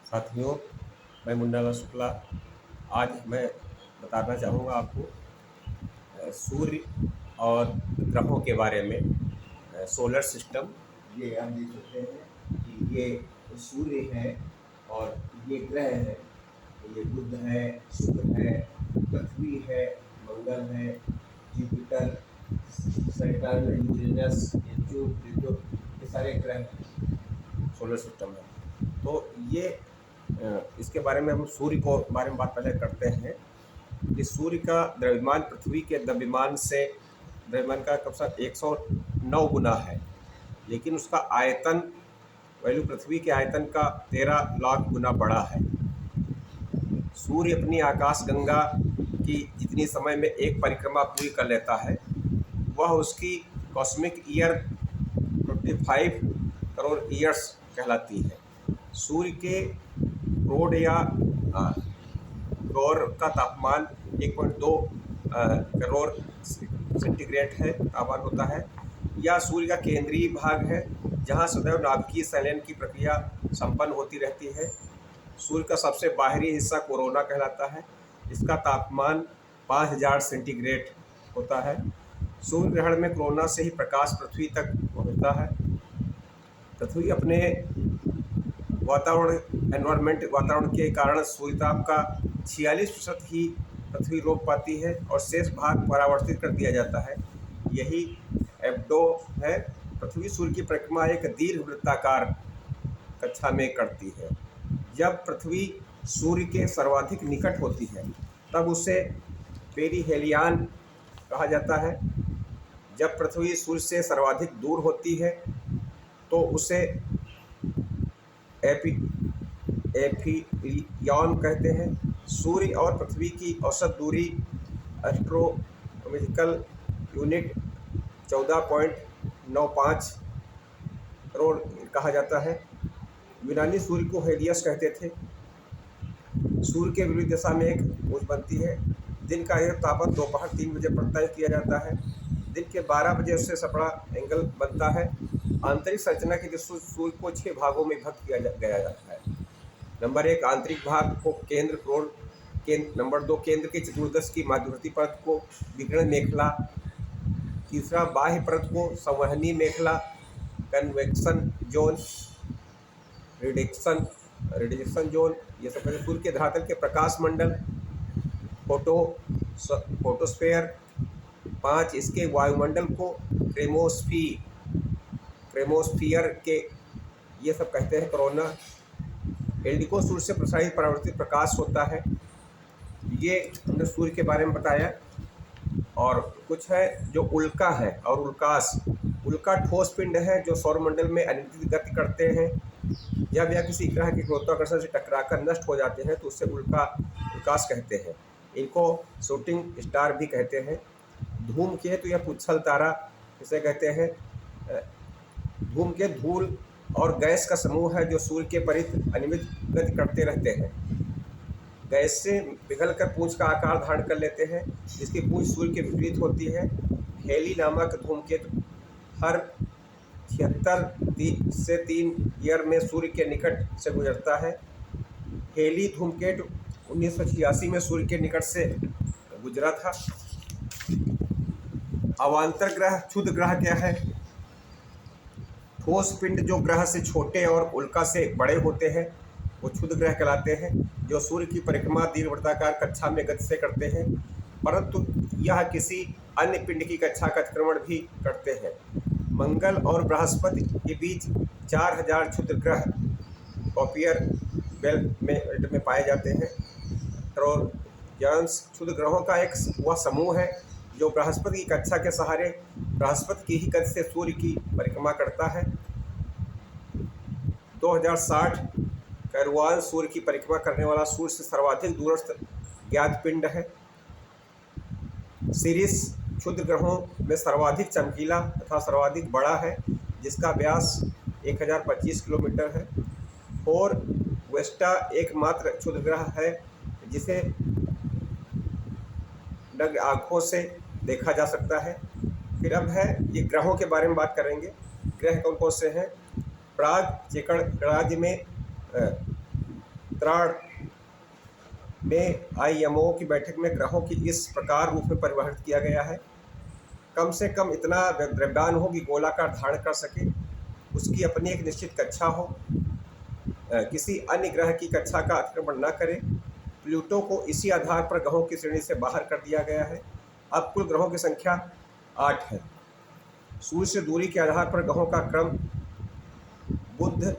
साथियों, मैं मुन्नालाल शुक्ला। आज मैं बताना चाहूँगा आपको सूर्य और ग्रहों के बारे में। सोलर सिस्टम, ये आप देख सकते हैं कि ये सूर्य है और ये ग्रह है। ये बुध है, शुक्र है, पृथ्वी है, मंगल है, Jupiter, Saturn, Uranus, Neptune, Pluto, ये सारे ग्रह सोलर सिस्टम है। तो ये इसके बारे में हम सूर्य को बारे में बात पहले करते हैं कि सूर्य का द्रव्यमान पृथ्वी के द्रव्यमान का कम से कम 109 गुना है, लेकिन उसका आयतन वैल्यू पृथ्वी के आयतन का 13 लाख गुना बड़ा है। सूर्य अपनी आकाश गंगा की जितनी समय में एक परिक्रमा पूरी कर लेता है, वह उसकी कॉस्मिक ईयर 25 करोड़ ईयर्स कहलाती है। सूर्य के क्रोड या कोर का तापमान 1.2 करोड़ सेंटीग्रेड है तापमान होता है। यह सूर्य का केंद्रीय भाग है, जहाँ सदैव नाभिकीय संलयन की प्रक्रिया संपन्न होती रहती है। सूर्य का सबसे बाहरी हिस्सा कोरोना कहलाता है। इसका तापमान 5000 सेंटीग्रेड होता है। सूर्य ग्रहण में कोरोना से ही प्रकाश पृथ्वी तक पहुँचता है। पृथ्वी अपने वातावरण के कारण सूर्यताप का 46% ही पृथ्वी रोक पाती है और शेष भाग परावर्तित कर दिया जाता है। यही एब्डो है। पृथ्वी सूर्य की परिक्रमा एक दीर्घ वृत्ताकार कक्षा में करती है। जब पृथ्वी सूर्य के सर्वाधिक निकट होती है तब उसे पेरिहेलियन कहा जाता है। जब पृथ्वी सूर्य से सर्वाधिक दूर होती है तो उसे एफिलियन कहते हैं। सूर्य और पृथ्वी की औसत दूरी एस्ट्रोनॉमिकल यूनिट 14.95 करोड़ कहा जाता है। यूनानी सूर्य को हेलियस कहते थे। सूर्य के विरुद्ध दिशा में एक मूंछ बनती है। दिन का यह तापमान दोपहर 3 बजे पर तय किया जाता है। दिन के 12 बजे उससे सपड़ा एंगल बनता है। आंतरिक संरचना की दृष्टि से सूर्य को 6 भागों में विभक्त किया गया जाता है। नंबर 1, आंतरिक भाग को केंद्र कोण, नंबर 2, केंद्र के चतुर्दश की मध्यवर्ती परत को विकिरण मेखला, तीसरा बाह्य परत को संवहनी मेखला, कन्वेक्शन जोन, रिडक्शन जोन, ये सब कहते। सूर्य के धरातल के प्रकाश मंडल, फोटोस्फेयर। 5, इसके वायुमंडल को क्रेमोस्फियर के ये सब कहते हैं। कोरोना एल्डिको सूर्य से प्रसारित परावर्तित प्रकाश होता है। ये हमने सूर्य के बारे में बताया। और कुछ है जो उल्का है और उल्कास। उल्का ठोस पिंड है जो सौरमंडल में अनियंत्रित गति करते हैं। जब यह किसी ग्रह के गुरुत्वाकर्षण से टकराकर नष्ट हो जाते हैं तो उससे उल्कास कहते हैं। इनको शूटिंग स्टार भी कहते हैं। धूमकेतु या पुच्छल तारा इसे कहते हैं। धूमकेतु धूल और गैस का समूह है जो सूर्य के परित अनियमित गति करते रहते हैं। गैस से पिघलकर पूंछ का आकार धारण कर लेते हैं, जिसकी पूंछ सूर्य के विपरीत होती है। हेली नामक धूमकेतु हर 76 से 3 ईयर में सूर्य के निकट से गुजरता है। हेली धूमकेतु 1986 में सूर्य के निकट से गुजरा था। अवांतर ग्रह, क्षुद्र ग्रह क्या है? ठोस पिंड जो ग्रह से छोटे और उल्का से बड़े होते हैं वो क्षुद्र ग्रह कहलाते हैं, जो सूर्य की परिक्रमा दीर्घवृत्ताकार कक्षा में गति से करते हैं, परंतु यह किसी अन्य पिंड की कक्षा का अतिक्रमण भी करते हैं। मंगल और बृहस्पति के बीच 4000 क्षुद्र ग्रह कॉपियर बेल्ट में पाए जाते हैं। ट्रोजन्स क्षुद्र ग्रहों का एक वह समूह है जो बृहस्पति की कक्षा के सहारे बृहस्पति की ही गति से सूर्य की परिक्रमा करता है। 2060 कैरुआन सूर्य की परिक्रमा करने वाला सूर्य से सर्वाधिक दूरस्थ ज्ञात पिंड है। सिरिस क्षुद्र ग्रहों में सर्वाधिक चमकीला तथा सर्वाधिक बड़ा है, जिसका व्यास 1025 किलोमीटर है। और वेस्टा एकमात्र क्षुद्र ग्रह है जिसे नग्न आँखों से देखा जा सकता है। फिर अब है ये ग्रहों के बारे में बात करेंगे। ग्रह कौन कौन से हैं? प्राग चेकड़ राज्य में उत्तरायण में IMO की बैठक में ग्रहों की इस प्रकार रूप में परिवर्तित किया गया है। कम से कम इतना द्रव्यमान हो कि गोलाकार धारण कर सके, उसकी अपनी एक निश्चित कक्षा हो, किसी अन्य ग्रह की कक्षा का अतिक्रमण न करे। प्लूटो को इसी आधार पर ग्रहों की श्रेणी से बाहर कर दिया गया है। अब कुल ग्रहों की संख्या 8 है। सूर्य से दूरी के आधार पर ग्रहों का क्रम Budh,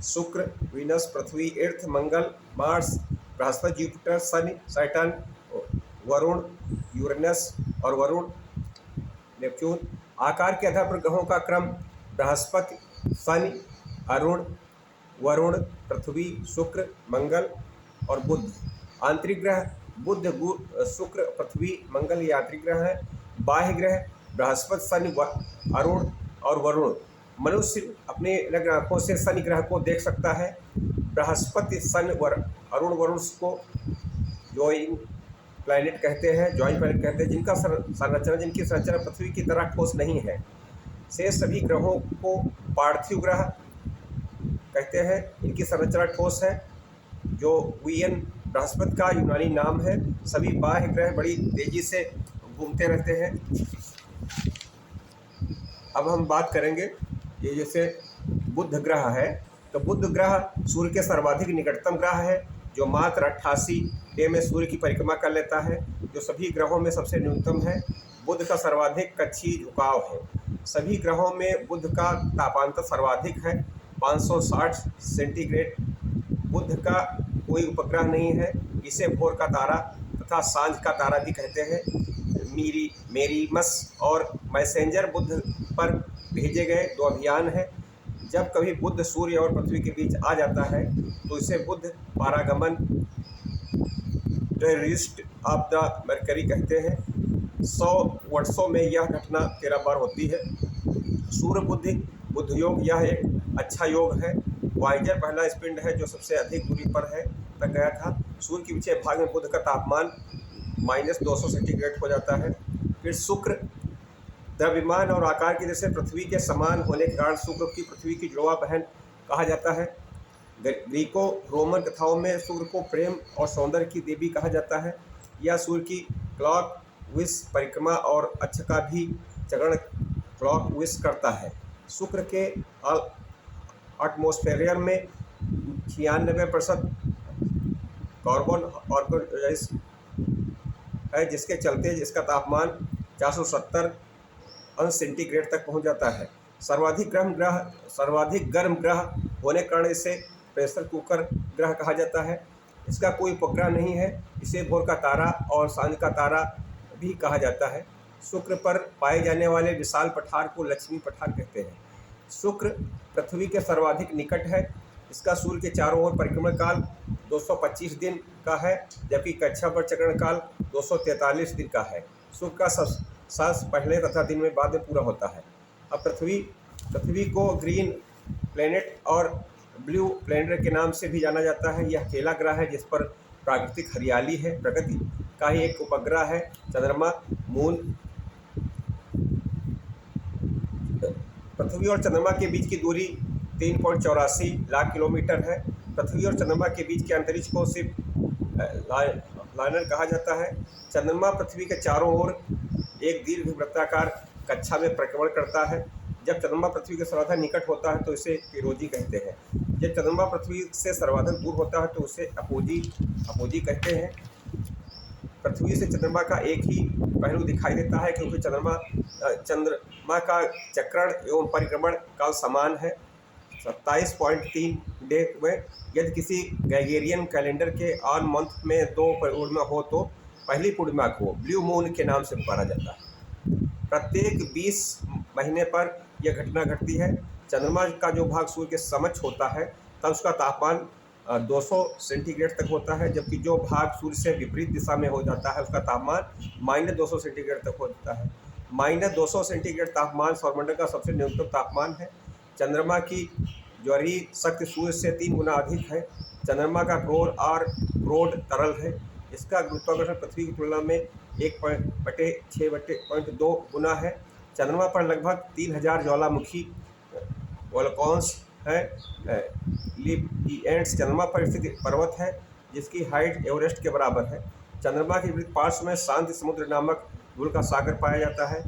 Shukra, Venus, Prithvi, Earth, Mangal, Mars, Brihaspati, Jupiter, Shani, Saturn, Varun, Uranus और वरुण, नेपच्यून। आकार के आधार पर ग्रहों का क्रम बृहस्पति, शनि, अरुण, वरुण, पृथ्वी, शुक्र, मंगल और बुध। आंतरिक ग्रह बुध, शुक्र, पृथ्वी, मंगल ये आंतरिक ग्रह हैं। बाह्य ग्रह बृहस्पति, शनि, अरुण और वरुण। मनुष्य अपने अलग आँखों से शनि ग्रह को देख सकता है। बृहस्पति, शनि, अरुण, वरुण को जॉइंट प्लैनेट कहते हैं, जिनका संरचना जिनकी संरचना पृथ्वी की तरह ठोस नहीं है। शेष सभी ग्रहों को पार्थिव ग्रह कहते हैं, इनकी संरचना ठोस है, जो वीएन बृहस्पति का यूनानी नाम है। सभी बाह्य ग्रह बड़ी तेजी से घूमते रहते हैं। अब हम बात करेंगे, ये जैसे बुध ग्रह है, तो बुध ग्रह सूर्य के सर्वाधिक निकटतम ग्रह है, जो मात्र 88 डे में सूर्य की परिक्रमा कर लेता है, जो सभी ग्रहों में सबसे न्यूनतम है। बुध का सर्वाधिक कक्षीय झुकाव है। सभी ग्रहों में बुध का तापांतर सर्वाधिक है, 560 सेंटीग्रेड। बुध का कोई उपग्रह नहीं है। इसे भोर का तारा तथा सांझ का तारा भी कहते हैं। मेरीमस और मैसेंजर बुध पर भेजे गए 2 अभियान हैं। जब कभी बुध सूर्य और पृथ्वी के बीच आ जाता है तो इसे बुध पारागमन, टेररिस्ट ऑफ द मरकरी कहते हैं। 100 वर्षों में यह घटना 13 बार होती है। सूर्य बुध योग यह एक अच्छा योग है। वाइजर पहला स्पिंड है जो सबसे अधिक दूरी पर है तक गया था। सूर्य के पीछे भाग में बुध का तापमान -200 सेंटीग्रेड हो जाता है। फिर शुक्र द्रव्यमान और आकार की दृष्टि से पृथ्वी के समान होने के कारण शुक्र की पृथ्वी की जुड़वा बहन कहा जाता है। ग्रीको रोमन कथाओं में शुक्र को प्रेम और सौंदर्य की देवी कहा जाता है। यह सूर्य की क्लॉक विश परिक्रमा और अक्ष का भी चरण क्लॉक विश करता है। शुक्र के एटमॉस्फेयर में 96% कार्बन ऑर्गेनिज है, जिसके चलते इसका तापमान 470 अंश सेंटीग्रेड तक पहुंच जाता है। सर्वाधिक गर्म ग्रह होने के कारण इसे प्रेशर कुकर ग्रह कहा जाता है। इसका कोई उपग्रह नहीं है। इसे भोर का तारा और सांझ का तारा भी कहा जाता है। शुक्र पर पाए जाने वाले विशाल पठार को लक्ष्मी पठार कहते हैं। शुक्र पृथ्वी के सर्वाधिक निकट है। इसका सूर्य के चारों ओर परिक्रमण काल 225 दिन का है, जबकि कक्षावर चक्रण काल 243 दिन का है। शुक्र का सांस पहले तथा दिन में बाद में पूरा होता है। अब पृथ्वी को ग्रीन प्लेनेट और ब्लू प्लेनेट के नाम से भी जाना जाता है। यह अकेला ग्रह है जिस पर प्राकृतिक हरियाली है। प्रकृति का ही एक उपग्रह है। चंद्रमा मून पृथ्वी और चंद्रमा के बीच की दूरी 3.84 लाख किलोमीटर है। पृथ्वी और चंद्रमा के बीच के अंतरिक्ष को सिर्फ लाइनर कहा जाता है। चंद्रमा पृथ्वी के चारों ओर एक दीर्घ वृत्ताकार कक्षा में परिक्रमण करता है। जब चंद्रमा पृथ्वी के सर्वाधिक निकट होता है तो इसे पेरोजी कहते हैं। जब चंद्रमा पृथ्वी से सर्वाधिक दूर होता है तो उसे अपोजी कहते हैं। पृथ्वी से चंद्रमा का एक ही पहलू दिखाई देता है, क्योंकि चंद्रमा का चक्रण एवं परिक्रमण काल समान है, 27.3 डे में। यदि किसी ग्रेगोरियन कैलेंडर के ऑन मंथ में 2 पूर्णिमा हो तो पहली पूर्णिमा को ब्लू मून के नाम से पुकारा जाता है। प्रत्येक 20 महीने पर यह घटना घटती है। चंद्रमा का जो भाग सूर्य के समक्ष होता है तब उसका तापमान 200 सेंटीग्रेड तक होता है, जबकि जो भाग सूर्य से विपरीत दिशा में हो जाता है उसका तापमान -200 सेंटीग्रेड तक हो जाता है। -200 सेंटीग्रेड तापमान सौरमंडल का सबसे न्यूनतम तापमान है। चंद्रमा की ज्वरीय शक्ति सूर्य से 3 गुना अधिक है। चंद्रमा का क्रोड तरल है। इसका गुरुत्वाकर्षण पृथ्वी की तुलना में 1/6.2 गुना है। चंद्रमा पर लगभग 3000 ज्वालामुखी वोल्कॉन्स है लिपीएंड्स चंद्रमा पर स्थित पर्वत है जिसकी हाइट एवरेस्ट के बराबर है। चंद्रमा के विपरीत पार्श्व में शांति समुद्र नामक धूल का सागर पाया जाता है।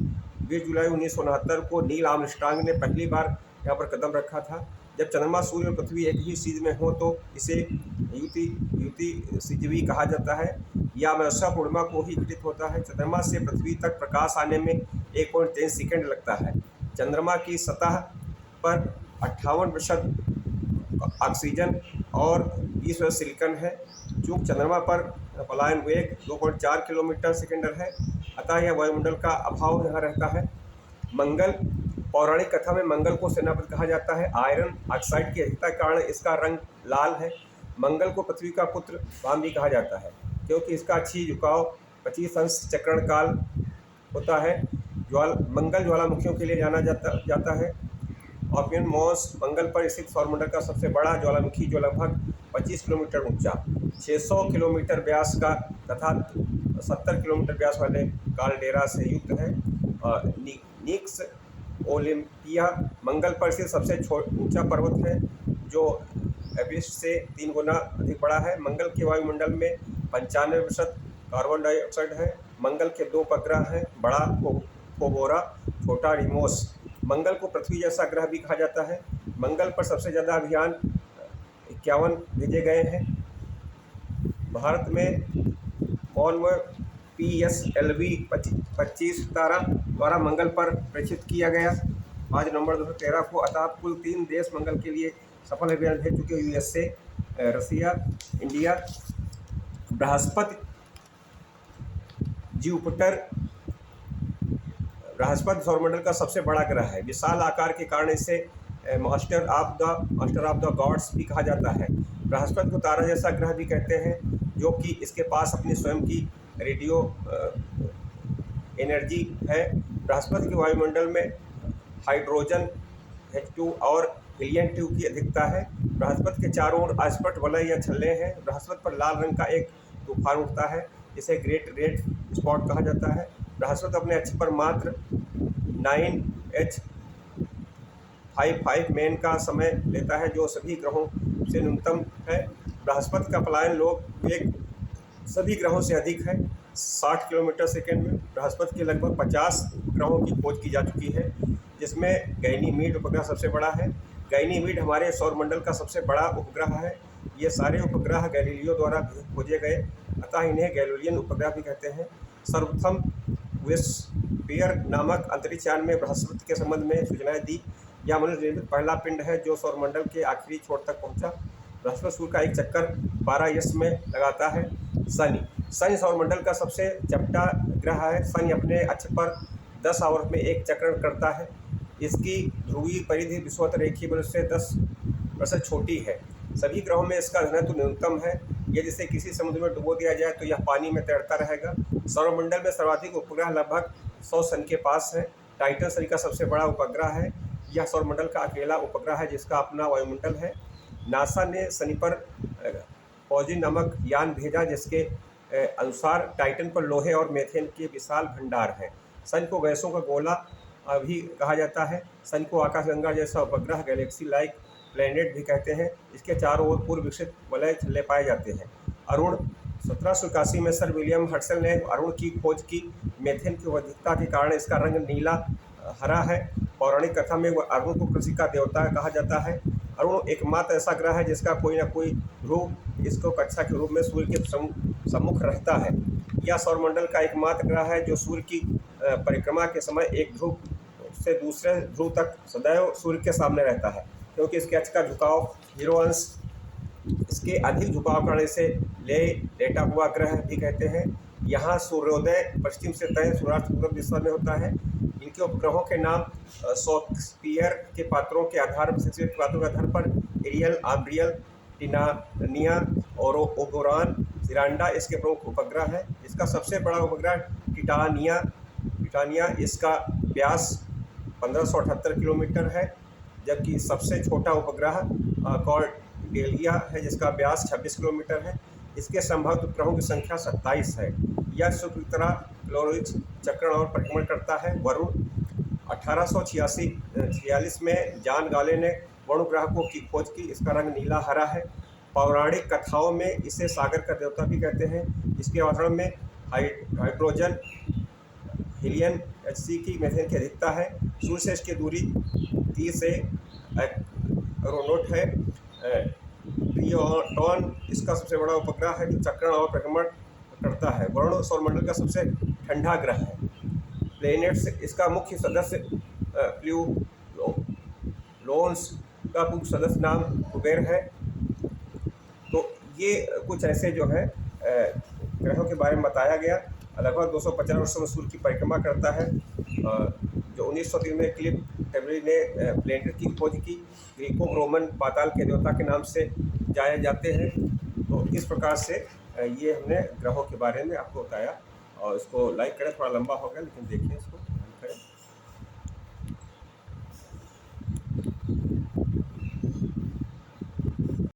20 जुलाई 1969 को नील आर्मस्ट्रांग ने पहली बार यहाँ पर कदम रखा था। जब चंद्रमा, सूर्य और पृथ्वी एक ही सीध में हो तो इसे युति युति सिजवी कहा जाता है या अमावस्या पूर्णिमा को ही घटित होता है। चंद्रमा से पृथ्वी तक प्रकाश आने में 1.3 सेकंड लगता है। चंद्रमा की सतह पर 58% ऑक्सीजन और 20% सिलिकॉन है। चूँकि चंद्रमा पर पलायन वेग 2.4 किलोमीटर सेकेंड है, अतः यह वायुमंडल का अभाव यहाँ रहता है। मंगल, पौराणिक कथा में मंगल को सेनापति कहा जाता है। आयरन ऑक्साइड की अधिकता के कारण इसका रंग लाल है। मंगल को पृथ्वी का पुत्र वाम भी कहा जाता है क्योंकि इसका अच्छी झुकाव 25 अंश चक्रण काल होता है। मंगल ज्वालामुखियों के लिए जाना जाता है। ऑपियन मॉस मंगल पर स्थित सौरमंडल का सबसे बड़ा ज्वालामुखी जो लगभग 25 किलोमीटर ऊंचा, 600 किलोमीटर व्यास का तथा 70 किलोमीटर व्यास वाले कालडेरा से युक्त है। निक्स ओलिम्पिया मंगल पर स्थित सबसे ऊंचा पर्वत है जो एवरेस्ट से 3 गुना अधिक बड़ा है। मंगल के वायुमंडल में 95% कार्बन डाइऑक्साइड है। मंगल के 2 उपग्रह हैं, बड़ा फोबोरा, छोटा डिमोस। मंगल को पृथ्वी जैसा ग्रह भी कहा जाता है। मंगल पर सबसे ज़्यादा अभियान 51 भेजे गए हैं। भारत में PSLV 25 तारा द्वारा मंगल पर प्रेषित किया गया 5 नवंबर 2013 को। अतः कुल 3 देश मंगल के लिए सफल अभियान भेज चुके हैं, USA, रसिया, इंडिया। बृहस्पति, जुपिटर। बृहस्पति सौरमंडल का सबसे बड़ा ग्रह है। विशाल आकार के कारण इसे मास्टर ऑफ द गॉड्स भी कहा जाता है। बृहस्पति को तारा जैसा ग्रह भी कहते हैं जो कि इसके पास अपनी स्वयं की रेडियो एनर्जी है। बृहस्पति के वायुमंडल में हाइड्रोजन H2 और हीलियम-2 की अधिकता है। बृहस्पति के चारों ओर अस्पष्ट वलय या छल्ले हैं। बृहस्पति पर लाल रंग का एक तूफान उठता है जिसे ग्रेट रेड स्पॉट कहा जाता है। बृहस्पति अपने अक्ष पर मात्र 9h55 मेन का समय लेता है जो सभी ग्रहों से न्यूनतम है। बृहस्पति का पलायन वेग सभी ग्रहों से अधिक है, 60 किलोमीटर सेकेंड में। बृहस्पति के लगभग 50 ग्रहों की खोज की जा चुकी है जिसमें गैनीमीड उपग्रह सबसे बड़ा है। गैनीमीड हमारे सौरमंडल का सबसे बड़ा उपग्रह है। ये सारे उपग्रह गैलीलियो द्वारा खोजे गए, अतः इन्हें गैलीलियन उपग्रह भी कहते हैं। सर्वप्रथम वेस्पियर नामक अंतरिक्ष यान में बृहस्पति के संबंध में सूचनाएं दी। यह मनुष्य निर्मित पहला पिंड है जो सौरमंडल के आखिरी छोर तक पहुंचा। बृहस्पति सूर्य का एक चक्कर 12 यश में लगाता है। शनि सौरमंडल का सबसे चपटा ग्रह है। शनि अपने अक्ष पर 10 आवर्त में एक चक्रण करता है। इसकी ध्रुवीय परिधि विषुवत रेखीय बल से 10% छोटी है। सभी ग्रहों में इसका घनत्व न्यूनतम है। यदि इसे किसी समुद्र में डुबो दिया जाए तो यह पानी में तैरता रहेगा। सौरमंडल में सर्वाधिक उपग्रह लगभग 100 शनि के पास है। टाइटन शनि का सबसे बड़ा उपग्रह है। यह सौरमंडल का अकेला उपग्रह है जिसका अपना वायुमंडल है। नासा ने शनि पर पॉजिन नामक यान भेजा जिसके अनुसार टाइटन पर लोहे और मीथेन के विशाल भंडार हैं। शनि को गैसों का गोला भी कहा जाता है। शनि को आकाशगंगा जैसा उपग्रह गैलेक्सी लाइक प्लैनेट भी कहते हैं। इसके चारों ओर पूर्व विकसित वलय छल्ले पाए जाते हैं। अरुण 1781 में सर विलियम हर्टल ने अरुण की खोज की। मीथेन की अधिकता के कारण इसका रंग नीला हरा है। पौराणिक कथा में वह अरुण को कृषि का देवता कहा जाता है। अरुण एकमात्र ऐसा ग्रह है जिसका कोई न कोई ध्रुव इसको कक्षा के रूप में सूर्य के सम्मुख रहता है। यह सौरमंडल का एकमात्र ग्रह है जो सूर्य की परिक्रमा के समय एक ध्रुव से दूसरे ध्रुव तक सदैव सूर्य के सामने रहता है क्योंकि इसके अक्ष का झुकाव 0 अंश इसके अधिक झुकाव कारण इसे लेटा हुआ ग्रह भी कहते हैं। यहाँ सूर्योदय पश्चिम से तय सूर्यास्त पूर्व दिशा में होता है। इनके उपग्रहों के नाम शेक्सपियर के पात्रों के आधार पर एरियल, आब्रियल, टिटानिया और ओबेरॉन, सिरांडा इसके प्रमुख उपग्रह है। इसका सबसे बड़ा उपग्रह टिटानिया इसका व्यास 1578 किलोमीटर है, जबकि सबसे छोटा उपग्रह कॉर्डेलिया है जिसका व्यास 26 किलोमीटर है। इसके संभावित उपग्रहों की संख्या 27 है। यह शुक्र की तरह क्लोरोइड चक्रण और परिक्रमण करता है। वरुण 1846 में जॉन गाले ने वरुण ग्रह की खोज की। इसका रंग नीला हरा है। पौराणिक कथाओं में इसे सागर का देवता भी कहते हैं। इसके वातावरण में हाइड्रोजन, हीलियम, Hc की, मीथेन की अधिकता है। सूर्य से इसकी दूरी 30 से एरोनॉट है। ट्रियोटॉन इसका सबसे बड़ा उपग्रह है जो चक्रण और परिक्रमण करता है। वरुण सौरमंडल का सबसे ठंडा ग्रह है। प्लैनेट्स इसका मुख्य सदस्य प्लूटोन्स का मुख्य सदस्य नाम कुबेर है। तो ये कुछ ऐसे जो है ग्रहों के बारे में बताया गया। लगभग 250 वर्षों में सूर्य की परिक्रमा करता है। जो 1903 में क्लिफ हेवरी ने प्लैनेट की खोज की। ग्रीको रोमन पाताल के देवता के नाम से जाने जाते हैं। तो इस प्रकार से ये हमने ग्रहों के बारे में आपको बताया। और इसको लाइक करें, थोड़ा लंबा हो गया लेकिन देखिए।